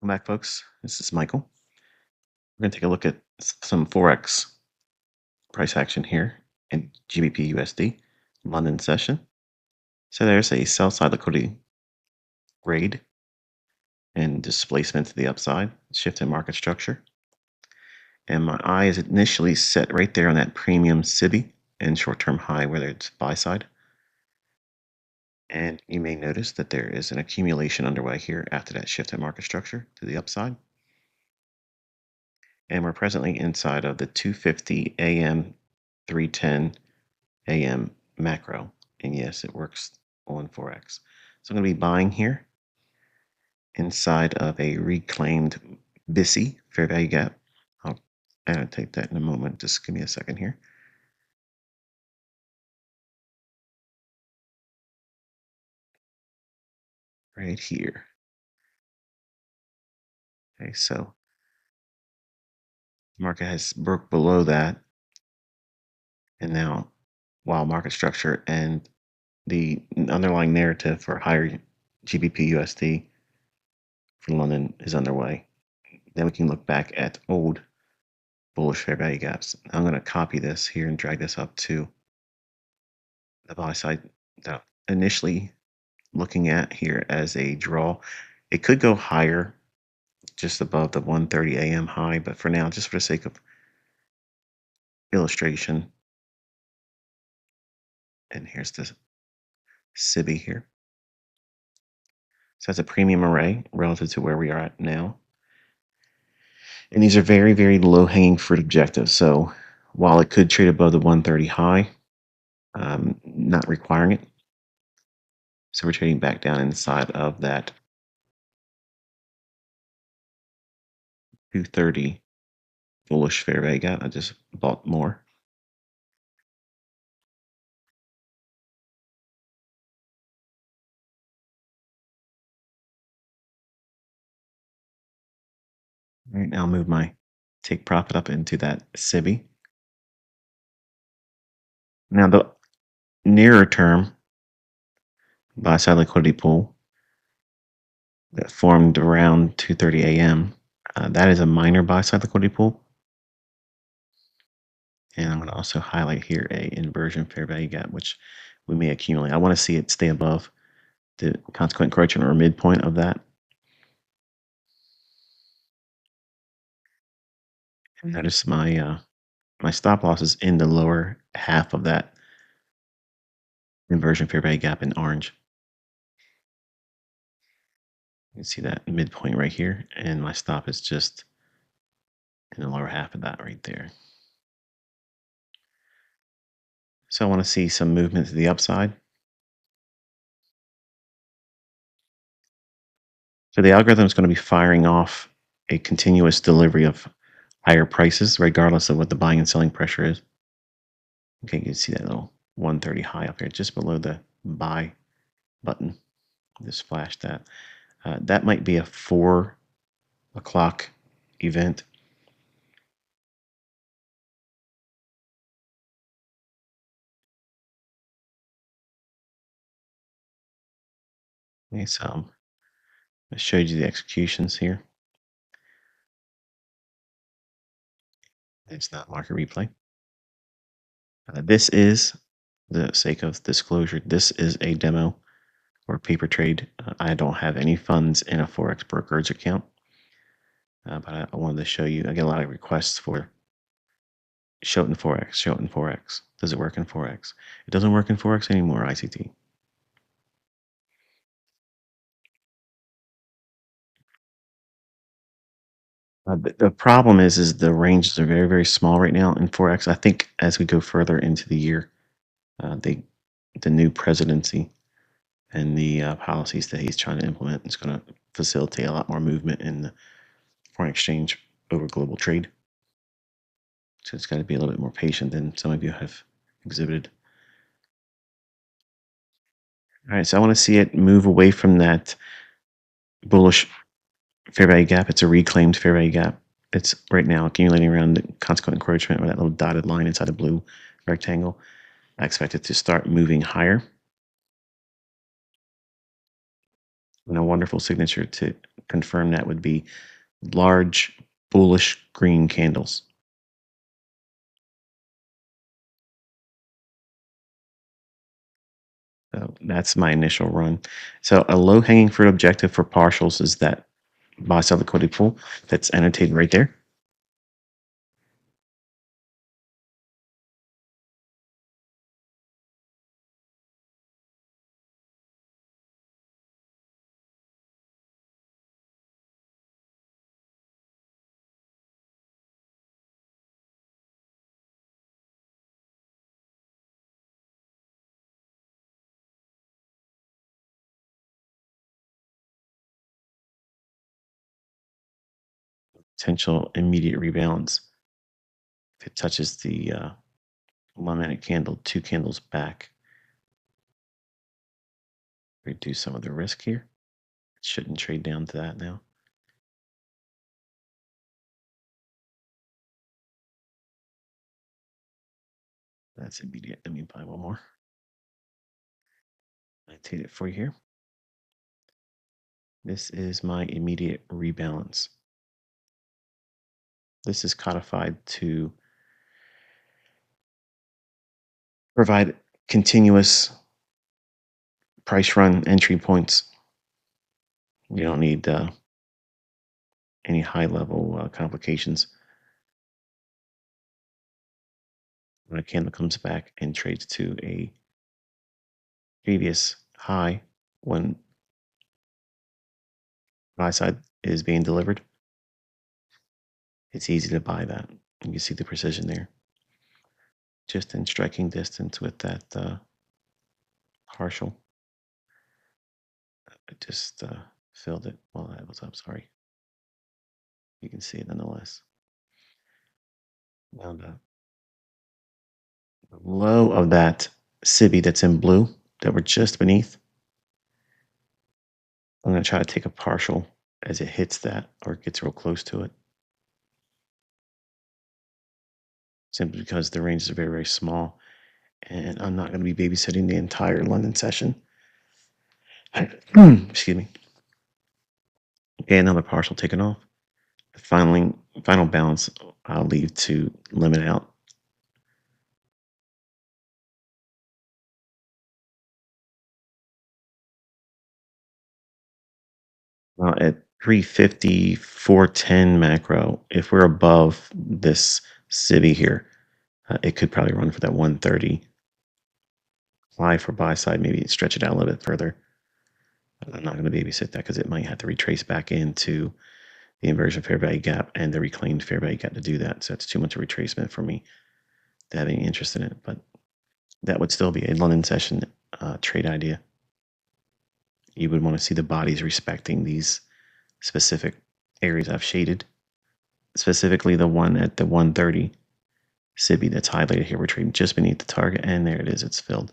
Welcome back, folks. This is Michael. We're going to take a look at some Forex price action here in GBP USD London session. So there's a sell side liquidity raid and displacement to the upside, shift in market structure. And my eye is initially set right there on that premium city and short term high, whether it's buy side. And you may notice that there is an accumulation underway here after that shift in market structure to the upside. And we're presently inside of the 250 AM, 310 AM macro. And yes, it works on Forex. So I'm going to be buying here inside of a reclaimed BISI fair value gap. I'll annotate that in a moment. Just give me a second here. Right here. Okay, so market has broke below that. And now, while market structure and the underlying narrative for higher GBP USD for London is underway, then we can look back at old bullish fair value gaps. I'm going to copy this here and drag this up to the buy side that initially looking at here as a draw. It could go higher just above the 130 AM high, but for now, just for the sake of illustration, and here's the SIBI here. So that's a premium array relative to where we are at now. And these are very, very low hanging fruit objectives. So while it could trade above the 130 high, not requiring it. So we're trading back down inside of that 230 bullish fair value gap. I just bought more. All right, now I'll move my take profit up into that SIBI. Now the nearer term buy side liquidity pool that formed around 2:30 AM. That is a minor buy side liquidity pool. And I'm going to also highlight here a inversion fair value gap, which we may accumulate. I want to see it stay above the consequent encroachment or midpoint of that. And notice my stop loss is in the lower half of that inversion fair value gap in orange. You can see that midpoint right here, and my stop is just in the lower half of that right there. So I want to see some movement to the upside. So the algorithm is going to be firing off a continuous delivery of higher prices, regardless of what the buying and selling pressure is. Okay, you can see that little 130 high up here, just below the buy button. Just flash that. That might be a 4 o'clock event. Okay, so I showed you the executions here. It's not market replay. This is, the sake of disclosure, this is a demo or paper trade. I don't have any funds in a Forex brokerage account, but I wanted to show you. I get a lot of requests for show it in Forex, show it in Forex. Does it work in Forex? It doesn't work in Forex anymore, ICT. The problem is the ranges are very, very small right now in Forex. I think as we go further into the year, the new presidency and the policies that he's trying to implement is going to facilitate a lot more movement in the foreign exchange over global trade. So it's got to be a little bit more patient than some of you have exhibited. All right, so I want to see it move away from that bullish fair value gap. It's a reclaimed fair value gap. It's right now accumulating around the consequent encroachment or that little dotted line inside the blue rectangle. I expect it to start moving higher. And a wonderful signature to confirm that would be large bullish green candles. So that's my initial run. So a low hanging fruit objective for partials is that buy sell liquidity pool that's annotated right there. Potential immediate rebalance. If it touches the 1 minute candle, 2 candles back, reduce some of the risk here. It shouldn't trade down to that now. That's immediate. Let me buy one more. I take it for you here. This is my immediate rebalance. This is codified to provide continuous price run entry points. You don't need any high level complications. When a candle comes back and trades to a previous high when buy side is being delivered, it's easy to buy that. You can see the precision there. Just in striking distance with that partial. I just filled it while I was up, sorry. You can see it nonetheless. Now the low of that civvy that's in blue that we're just beneath, I'm going to try to take a partial as it hits that or gets real close to it. Simply because the ranges are very, very small. And I'm not going to be babysitting the entire London session. Excuse me. Okay, another partial taken off. The final balance I'll leave to limit out. At 350, 410 macro, if we're above this civvy here, it could probably run for that 130. Fly for buy side, maybe stretch it out a little bit further. I'm not going to babysit that because it might have to retrace back into the inversion fair value gap and the reclaimed fair value gap to do that. So it's too much of retracement for me to have any interest in it. But that would still be a London session trade idea. You would want to see the bodies respecting these specific areas I've shaded, specifically the one at the 130 SIBI that's highlighted here. We're trading just beneath the target, and there it is. It's filled.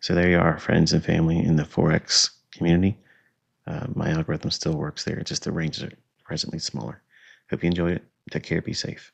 So there you are, friends and family in the Forex community. My algorithm still works there. Just the ranges are presently smaller. Hope you enjoy it. Take care. Be safe.